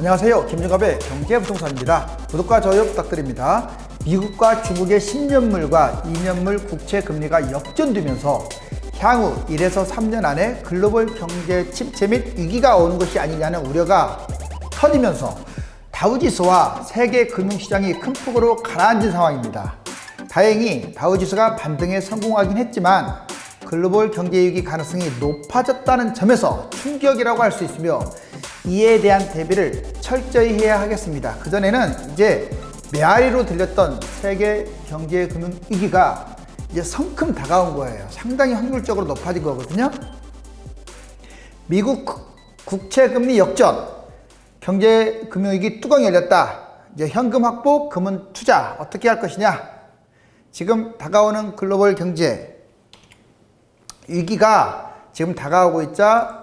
안녕하세요. 김준갑의 경제부동산입니다. 구독과 좋아요 부탁드립니다. 미국과 중국의 10년물과 2년물 국채 금리가 역전되면서 향후 1에서 3년 안에 글로벌 경제 침체 및 위기가 오는 것이 아니냐는 우려가 터지면서 다우지수와 세계 금융시장이 큰 폭으로 가라앉은 상황입니다. 다행히 다우지수가 반등에 성공하긴 했지만 글로벌 경제 위기 가능성이 높아졌다는 점에서 충격이라고 할 수 있으며 이에 대한 대비를 철저히 해야 하겠습니다. 그전에는 이제 메아리로 들렸던 세계 경제 금융 위기가 이제 성큼 다가온 거예요. 상당히 확률적으로 높아진 거거든요. 미국 국채 금리 역전, 경제 금융 위기 뚜껑이 열렸다. 이제 현금 확보, 금은 투자 어떻게 할 것이냐? 지금 다가오는 글로벌 경제 위기가 지금 다가오고 있자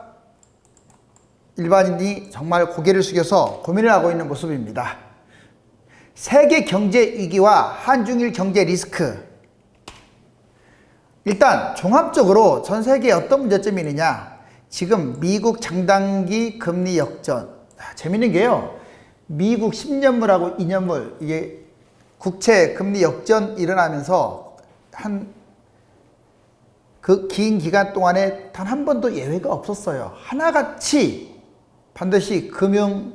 일반인이 정말 고개를 숙여서 고민을 하고 있는 모습입니다. 세계 경제 위기와 한중일 경제 리스크. 일단 종합적으로 전 세계에 어떤 문제점이 있느냐. 지금 미국 장단기 금리 역전. 재밌는 게요. 미국 10년물하고 2년물 이게 국채 금리 역전 일어나면서 그 긴 기간 동안에 단 한 번도 예외가 없었어요. 하나같이 반드시 금융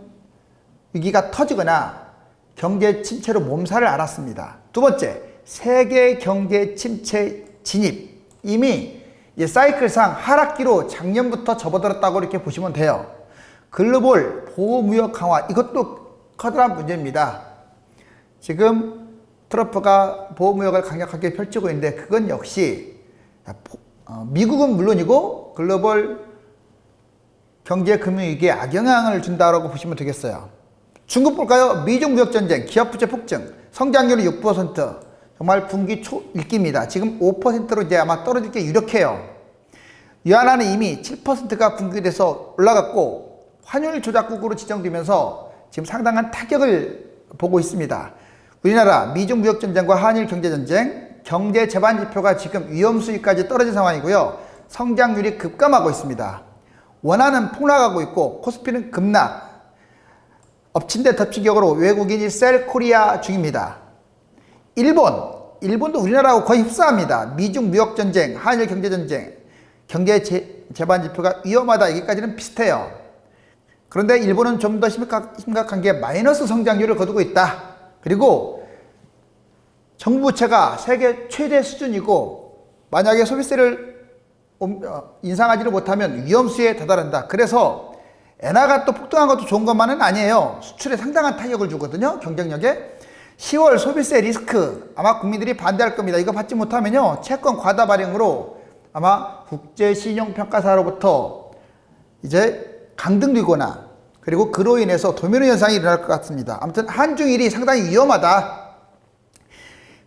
위기가 터지거나 경제 침체로 몸살을 앓았습니다. 두 번째, 세계 경제 침체 진입. 이미 사이클상 하락기로 작년부터 접어들었다고 이렇게 보시면 돼요. 글로벌 보호무역 강화, 이것도 커다란 문제입니다. 지금 트럼프가 보호무역을 강력하게 펼치고 있는데 그건 역시 미국은 물론이고 글로벌 경제 금융위기에 악영향을 준다고 보시면 되겠어요. 중국 볼까요? 미중 무역전쟁, 기업부채 폭증, 성장률이 6%, 정말 분기 초읽기입니다. 지금 5%로 이제 아마 떨어질 게 유력해요. 위안화는 이미 7%가 분기돼서 올라갔고 환율 조작국으로 지정되면서 지금 상당한 타격을 보고 있습니다. 우리나라 미중 무역전쟁과 한일 경제전쟁, 경제 제반 지표가 지금 위험수위까지 떨어진 상황이고요. 성장률이 급감하고 있습니다. 원화는 폭락하고 있고 코스피는 급락. 엎친 데 덮친 격으로 외국인이 셀 코리아 중입니다. 일본도 우리나라하고 거의 흡사합니다. 미중 무역전쟁, 한일 경제전쟁, 경제 제반 지표가 위험하다. 여기까지는 비슷해요. 그런데 일본은 좀 더 심각한 게 마이너스 성장률을 거두고 있다. 그리고 정부 부채가 세계 최대 수준이고 만약에 소비세를 인상하지를 못하면 위험수에 다다른다. 그래서 엔화가 또 폭등한 것도 좋은 것만은 아니에요. 수출에 상당한 타격을 주거든요. 경쟁력에. 10월 소비세 리스크 아마 국민들이 반대할 겁니다. 이거 받지 못하면요 채권 과다 발행으로 아마 국제신용평가사로부터 이제 강등되거나 그리고 그로 인해서 도미노 현상이 일어날 것 같습니다. 아무튼 한중일이 상당히 위험하다.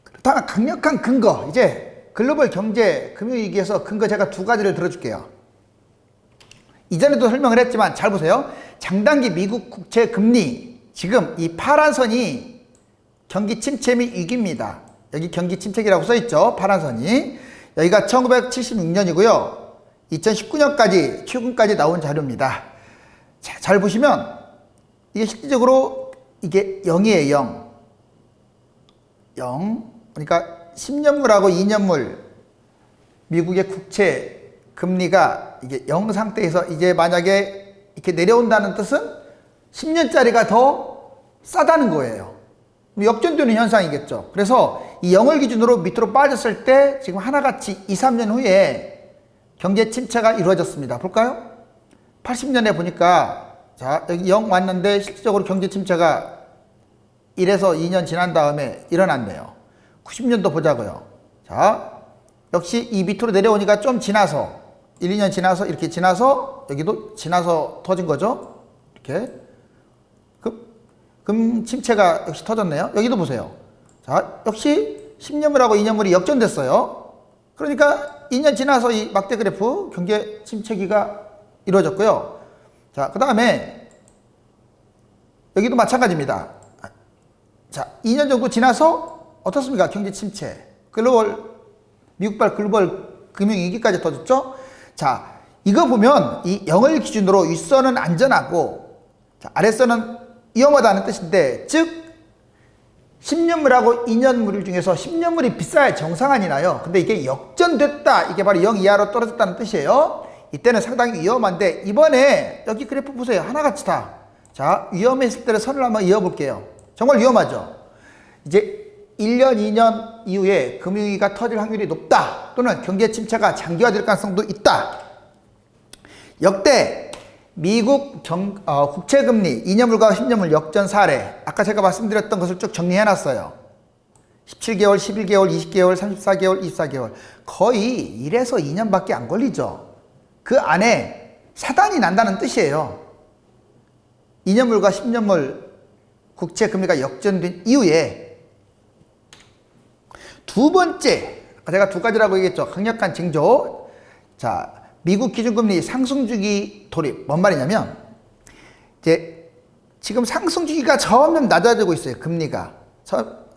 그렇다면 강력한 근거, 이제 글로벌 경제 금융위기에서 근거 제가 두 가지를 들어줄게요. 이전에도 설명을 했지만 잘 보세요. 장단기 미국 국채 금리, 지금 이 파란 선이 경기 침체 및 위기입니다. 여기 경기 침체기라고 써있죠. 파란 선이. 여기가 1976년이고요. 2019년까지 최근까지 나온 자료입니다. 자, 잘 보시면 이게 실질적으로 이게 0이에요. 0. 0. 그러니까 10년물하고 2년물 미국의 국채 금리가 이게 0 상태에서 이제 만약에 이렇게 내려온다는 뜻은 10년짜리가 더 싸다는 거예요. 역전되는 현상이겠죠. 그래서 이 0을 기준으로 밑으로 빠졌을 때 지금 하나같이 2, 3년 후에 경제 침체가 이루어졌습니다. 볼까요? 80년에 보니까 자 여기 0 왔는데 실질적으로 경제 침체가 1에서 2년 지난 다음에 일어났네요. 90년도 보자고요. 자, 역시 이 밑으로 내려오니까 좀 지나서 1, 2년 지나서 이렇게 지나서 여기도 지나서 터진 거죠. 이렇게 금 침체가 역시 터졌네요. 여기도 보세요. 자, 역시 10년물하고 2년물이 역전됐어요. 그러니까 2년 지나서 이 막대 그래프 경제 침체기가 이루어졌고요. 자, 그 다음에 여기도 마찬가지입니다. 자, 2년 정도 지나서 어떻습니까? 경제 침체. 미국발 글로벌 금융위기까지 터졌죠? 자, 이거 보면 이 0을 기준으로 윗선은 안전하고 자, 아랫선은 위험하다는 뜻인데, 즉 10년물하고 2년물 중에서 10년물이 비싸야 정상환이 나요. 근데 이게 역전됐다, 이게 바로 0 이하로 떨어졌다는 뜻이에요. 이때는 상당히 위험한데, 이번에 여기 그래프 보세요. 하나같이 다. 자, 위험했을 때를 선을 한번 이어볼게요. 정말 위험하죠. 이제 1년, 2년 이후에 금융위기가 터질 확률이 높다, 또는 경제 침체가 장기화될 가능성도 있다. 역대 미국 국채금리 2년물과 10년물 역전 사례, 아까 제가 말씀드렸던 것을 쭉 정리해놨어요. 17개월, 11개월, 20개월, 34개월, 24개월. 거의 1에서 2년밖에 안 걸리죠. 그 안에 사단이 난다는 뜻이에요. 2년물과 10년물 국채금리가 역전된 이후에 두 번째, 제가 두 가지라고 얘기했죠. 강력한 징조. 자, 미국 기준금리 상승주기 돌입. 뭔 말이냐면, 이제 지금 상승주기가 점점 낮아지고 있어요. 금리가.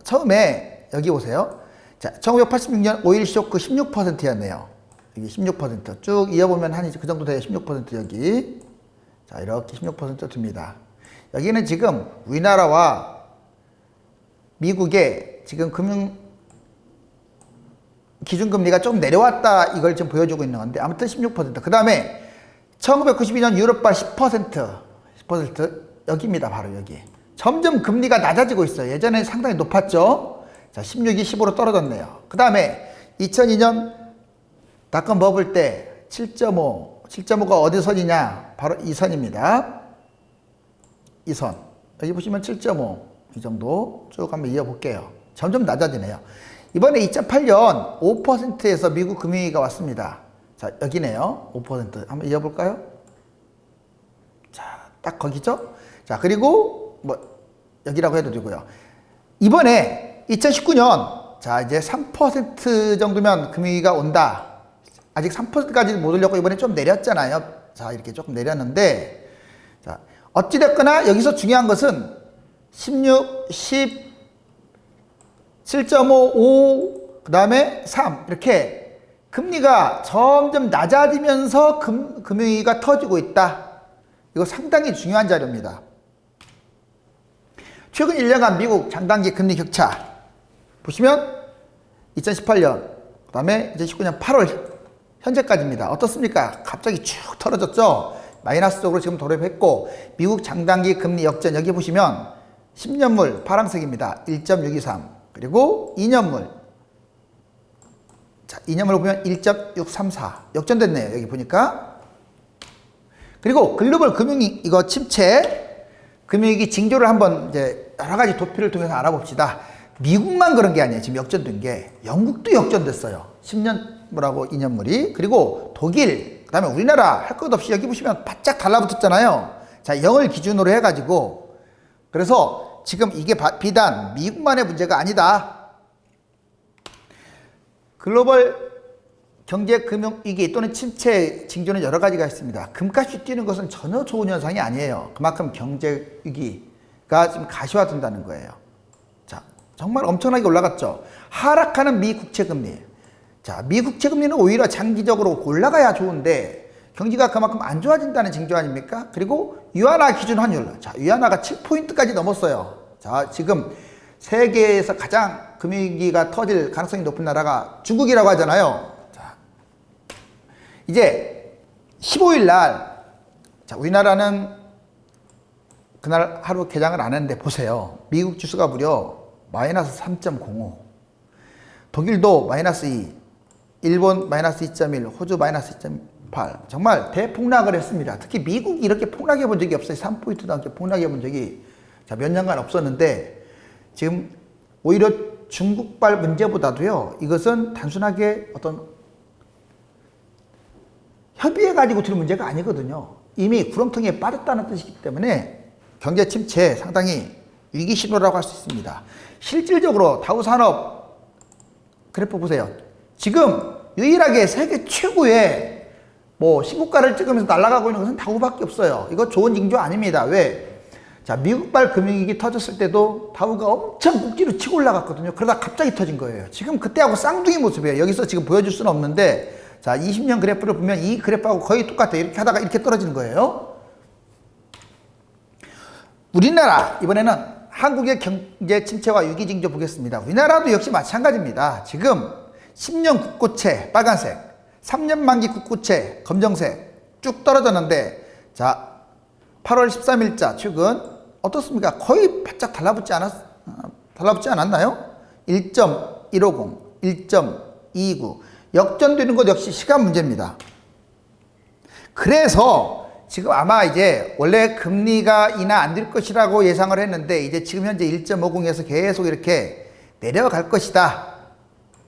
처음에 여기 보세요. 자, 1986년 5일 쇼크 16%였네요. 여기 16%. 쭉 이어보면 한 그 정도 돼요. 16% 여기. 자, 이렇게 16% 듭니다. 여기는 지금 우리나라와 미국의 지금 기준금리가 좀 내려왔다, 이걸 지금 보여주고 있는 건데, 아무튼 16%. 그 다음에 1992년 유럽발 10% 여기입니다. 바로 여기. 점점 금리가 낮아지고 있어요. 예전에 상당히 높았죠. 자, 16이 15로 떨어졌네요. 그 다음에 2002년 닷컴 버블 때 7.5, 7.5가 어디 선이냐? 바로 이 선입니다. 이 선. 여기 보시면 7.5, 이 정도 쭉 한번 이어볼게요. 점점 낮아지네요. 이번에 2008년 5%에서 미국 금융위기가 왔습니다. 자, 여기네요. 5%. 한번 이어볼까요? 자, 딱 거기죠? 자, 그리고 여기라고 해도 되고요. 이번에 2019년, 자, 이제 3% 정도면 금융위기가 온다. 아직 3%까지는 못 올렸고 이번에 좀 내렸잖아요. 자, 이렇게 조금 내렸는데, 자, 어찌됐거나 여기서 중요한 것은 16, 10, 7.5, 5, 그 다음에 3, 이렇게 금리가 점점 낮아지면서 금융위기가 터지고 있다. 이거 상당히 중요한 자료입니다. 최근 1년간 미국 장단기 금리 격차 보시면 2018년, 그 다음에 2019년 8월 현재까지입니다. 어떻습니까? 갑자기 쭉 털어졌죠? 마이너스 쪽으로 지금 돌입했고, 미국 장단기 금리 역전 여기 보시면 10년물 파란색입니다. 1.623. 그리고 2년물. 자, 2년물 보면 1.634. 역전됐네요. 여기 보니까. 그리고 글로벌 금융위 이거 침체, 금융위기 징조를 한번 이제 여러 가지 도표를 통해서 알아봅시다. 미국만 그런 게 아니에요. 지금 역전된 게. 영국도 역전됐어요. 10년물하고 2년물이. 그리고 독일, 그 다음에 우리나라 할 것 없이 여기 보시면 바짝 달라붙었잖아요. 자, 0을 기준으로 해가지고. 그래서 지금 이게 비단 미국만의 문제가 아니다. 글로벌 경제 금융 위기 또는 침체 징조는 여러 가지가 있습니다. 금값이 뛰는 것은 전혀 좋은 현상이 아니에요. 그만큼 경제 위기가 지금 가시화된다는 거예요. 자, 정말 엄청나게 올라갔죠. 하락하는 미 국채 금리. 자, 미 국채 금리는 오히려 장기적으로 올라가야 좋은데 경기가 그만큼 안 좋아진다는 징조 아닙니까? 그리고 위안화 기준 환율. 자, 위안화가 7포인트까지 넘었어요. 자, 지금 세계에서 가장 금융위기가 터질 가능성이 높은 나라가 중국이라고 하잖아요. 자, 이제 15일 날, 자, 우리나라는 그날 하루 개장을 안 했는데 보세요. 미국 지수가 무려 마이너스 3.05, 독일도 마이너스 2, 일본 마이너스 2.1, 호주 마이너스 2.8. 정말 대폭락을 했습니다. 특히 미국이 이렇게 폭락해 본 적이 없어요. 3포인트도 넘게 폭락해 본 적이 몇 년간 없었는데, 지금 오히려 중국발 문제보다도요, 이것은 단순하게 어떤 협의해가지고 들은 문제가 아니거든요. 이미 구렁텅이에 빠졌다는 뜻이기 때문에 경제 침체 상당히 위기 신호라고 할 수 있습니다. 실질적으로 다우산업 그래프 보세요. 지금 유일하게 세계 최고의 신고가를 찍으면서 날아가고 있는 것은 다우밖에 없어요. 이거 좋은 징조 아닙니다. 왜? 자, 미국발 금융위기 터졌을 때도 다우가 엄청 꼭지로 치고 올라갔거든요. 그러다 갑자기 터진 거예요. 지금 그때하고 쌍둥이 모습이에요. 여기서 지금 보여줄 수는 없는데, 자, 20년 그래프를 보면 이 그래프하고 거의 똑같아요. 이렇게 하다가 이렇게 떨어지는 거예요. 우리나라 이번에는 한국의 경제 침체와 위기 징조 보겠습니다. 우리나라도 역시 마찬가지입니다. 지금 10년 국고채 빨간색, 3년 만기 국고채 검정색 쭉 떨어졌는데, 자 8월 13일자 최근 어떻습니까? 거의 바짝 달라붙지 않았나요? 1.150, 1.29 역전되는 것 역시 시간 문제입니다. 그래서 지금 아마 이제 원래 금리가 인하 안 될 것이라고 예상을 했는데, 이제 지금 현재 1.50에서 계속 이렇게 내려갈 것이다.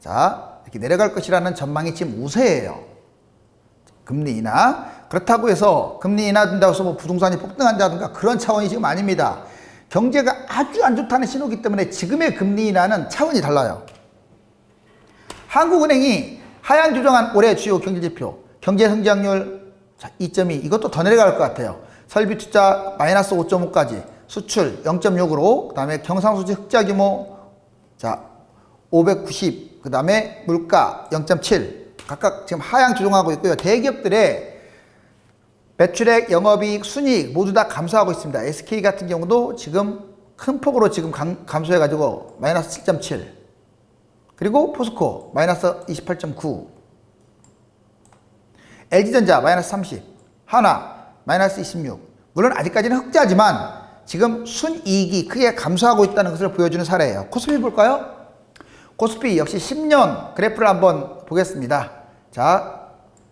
자, 이렇게 내려갈 것이라는 전망이 지금 우세해요. 금리 인하. 그렇다고 해서 금리 인하 된다고 해서 뭐 부동산이 폭등한다든가 그런 차원이 지금 아닙니다. 경제가 아주 안 좋다는 신호기 때문에 지금의 금리 인하는 차원이 달라요. 한국은행이 하향 조정한 올해 주요 경제지표, 경제성장률 2.2, 이것도 더 내려갈 것 같아요. 설비 투자 마이너스 5.5까지, 수출 0.6으로, 그 다음에 경상수지 흑자 규모 자 590, 그 다음에 물가 0.7 각각 지금 하향 조정하고 있고요. 대기업들의 매출액, 영업이익, 순이익 모두 다 감소하고 있습니다. SK 같은 경우도 지금 큰 폭으로 지금 감소해가지고 마이너스 7.7, 그리고 포스코 마이너스 28.9, LG전자 마이너스 30, 하나 마이너스 26. 물론 아직까지는 흑자지만 지금 순이익이 크게 감소하고 있다는 것을 보여주는 사례예요. 코스피 볼까요? 코스피 역시 10년 그래프를 한번 보겠습니다. 자,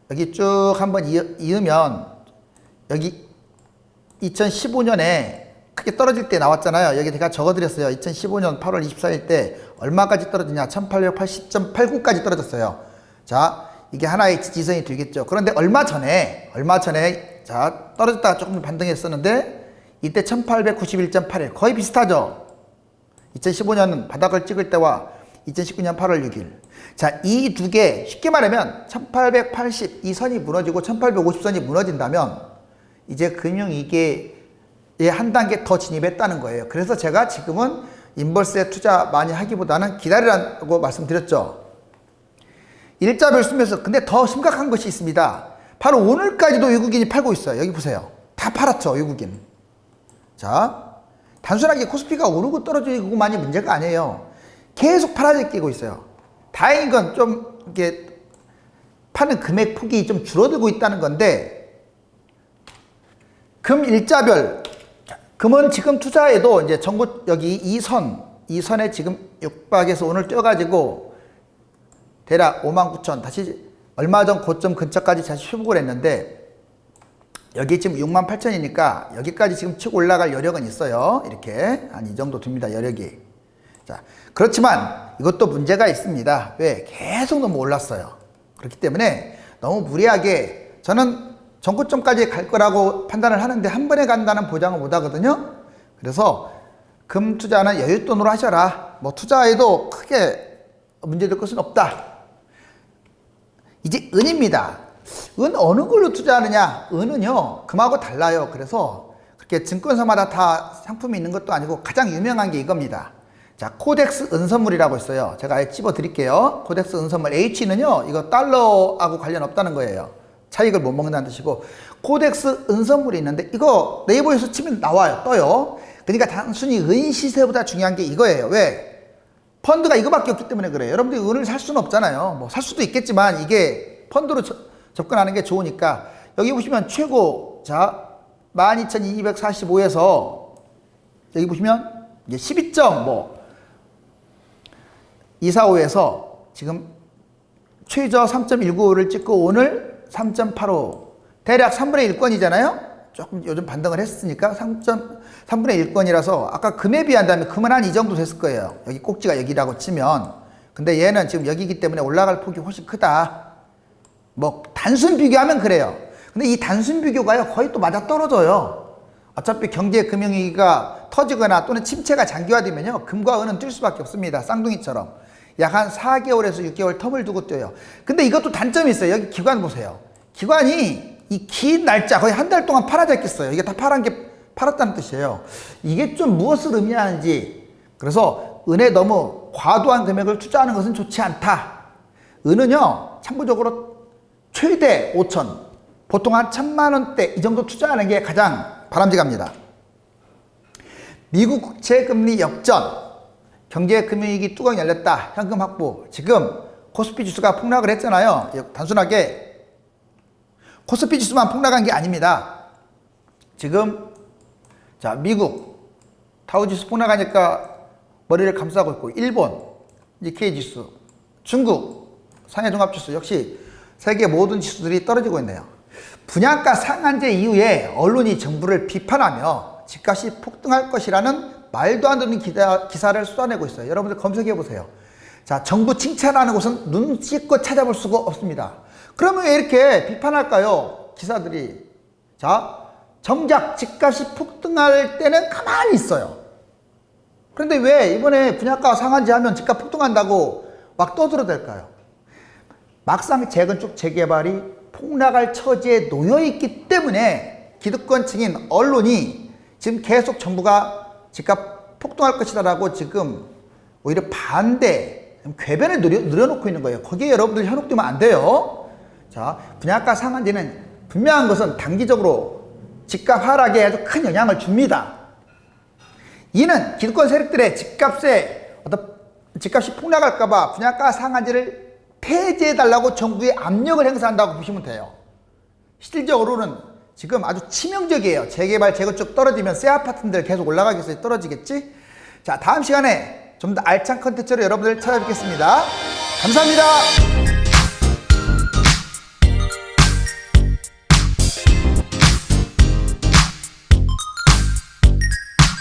여기 쭉 한번 이으면 여기 2015년에 크게 떨어질 때 나왔잖아요. 여기 제가 적어드렸어요. 2015년 8월 24일 때 얼마까지 떨어지냐? 1880.89까지 떨어졌어요. 자, 이게 하나의 지지선이 되겠죠. 그런데 얼마 전에 자 떨어졌다가 조금 반등했었는데, 이때 1891.81 거의 비슷하죠. 2015년 바닥을 찍을 때와 2019년 8월 6일. 자, 이 두 개 쉽게 말하면 1880 이 선이 무너지고 1850선이 무너진다면 이제 금융위기에 한 단계 더 진입했다는 거예요. 그래서 제가 지금은 인버스에 투자 많이 하기보다는 기다리라고 말씀드렸죠. 일자별 수면서. 근데 더 심각한 것이 있습니다. 바로 오늘까지도 외국인이 팔고 있어요. 여기 보세요. 다 팔았죠, 외국인. 자, 단순하게 코스피가 오르고 떨어지고만이 문제가 아니에요. 계속 팔아제끼고 있어요. 다행인 건 좀 이게 파는 금액 폭이 좀 줄어들고 있다는 건데, 금 일자별, 금은 지금 투자해도 이제 전고 여기 이 선에 지금 육박에서 오늘 뛰어가지고 대략 59,000, 다시 얼마 전 고점 근처까지 다시 회복을 했는데, 여기 지금 68,000이니까 여기까지 지금 치고 올라갈 여력은 있어요. 이렇게 한 이 정도 됩니다, 여력이. 자, 그렇지만 이것도 문제가 있습니다. 왜? 계속 너무 올랐어요. 그렇기 때문에 너무 무리하게, 저는 전고점까지 갈 거라고 판단을 하는데 한 번에 간다는 보장은 못 하거든요. 그래서 금 투자는 여윳돈으로 하셔라. 뭐 투자해도 크게 문제될 것은 없다. 이제 은입니다. 은 어느 걸로 투자하느냐? 은은요, 금하고 달라요. 그래서 그렇게 증권사마다 다 상품이 있는 것도 아니고 가장 유명한 게 이겁니다. 자, 코덱스 은선물이라고 있어요. 제가 아예 집어 드릴게요. 코덱스 은선물. H는요, 이거 달러하고 관련 없다는 거예요. 차익을 못 먹는다는 뜻이고, 코덱스 은선물이 있는데 이거 네이버에서 치면 나와요. 떠요. 그러니까 단순히 은 시세보다 중요한 게 이거예요. 왜? 펀드가 이거밖에 없기 때문에 그래요. 여러분들이 은을 살 수는 없잖아요. 뭐 살 수도 있겠지만 이게 펀드로 접근하는 게 좋으니까. 여기 보시면 최고, 자 12,245에서 여기 보시면 이제 12.245에서 지금 최저 3.195를 찍고 오늘 3.85, 대략 3분의 1권이잖아요. 조금 요즘 반등을 했으니까 3분의 1권이라서 아까 금에 비한다면 금은 한 이 정도 됐을 거예요. 여기 꼭지가 여기라고 치면. 근데 얘는 지금 여기기 때문에 올라갈 폭이 훨씬 크다. 뭐 단순 비교하면 그래요. 근데 이 단순 비교가요, 거의 또 맞아 떨어져요. 어차피 경제 금융위기가 터지거나 또는 침체가 장기화되면요, 금과 은은 뛸 수밖에 없습니다. 쌍둥이처럼 약 한 4개월에서 6개월 텀을 두고 뛰어요. 근데 이것도 단점이 있어요. 여기 기관 보세요. 기관이 이 긴 날짜 거의 한 달 동안 팔아졌겠어요. 이게 다 팔았다는 뜻이에요. 이게 좀 무엇을 의미하는지. 그래서 은에 너무 과도한 금액을 투자하는 것은 좋지 않다. 은은요, 참고적으로 최대 5,000, 보통 한 1,000만 원대 이 정도 투자하는 게 가장 바람직합니다. 미국 국채 금리 역전, 경제 금융위기 뚜껑 열렸다, 현금 확보. 지금 코스피 지수가 폭락을 했잖아요. 단순하게 코스피 지수만 폭락한 게 아닙니다. 지금 자, 미국 다우지수 폭락하니까 머리를 감싸고 있고, 일본 니케이 지수, 중국 상해종합지수, 역시 세계 모든 지수들이 떨어지고 있네요. 분양가 상한제 이후에 언론이 정부를 비판하며 집값이 폭등할 것이라는 말도 안 되는 기사를 쏟아내고 있어요. 여러분들 검색해 보세요. 자, 정부 칭찬하는 곳은 눈 씻고 찾아볼 수가 없습니다. 그러면 왜 이렇게 비판할까요? 기사들이. 자, 정작 집값이 폭등할 때는 가만히 있어요. 그런데 왜 이번에 분양가 상한제 하면 집값 폭등한다고 막 떠들어댈까요? 막상 재건축 재개발이 폭락할 처지에 놓여있기 때문에 기득권층인 언론이 지금 계속 정부가 집값 폭등할 것이다 라고 지금 오히려 반대, 궤변을 늘여놓고 있는 거예요. 거기에 여러분들 현혹되면 안 돼요. 자, 분양가 상한제는 분명한 것은 단기적으로 집값 하락에 아주 큰 영향을 줍니다. 이는 기득권 세력들의 집값이 폭락할까봐 분양가 상한제를 폐지해달라고 정부에 압력을 행사한다고 보시면 돼요. 실질적으로는 지금 아주 치명적이에요. 재개발, 재건축 떨어지면 새 아파트들 계속 올라가겠어요? 떨어지겠지? 자, 다음 시간에 좀 더 알찬 컨텐츠로 여러분들 찾아뵙겠습니다. 감사합니다.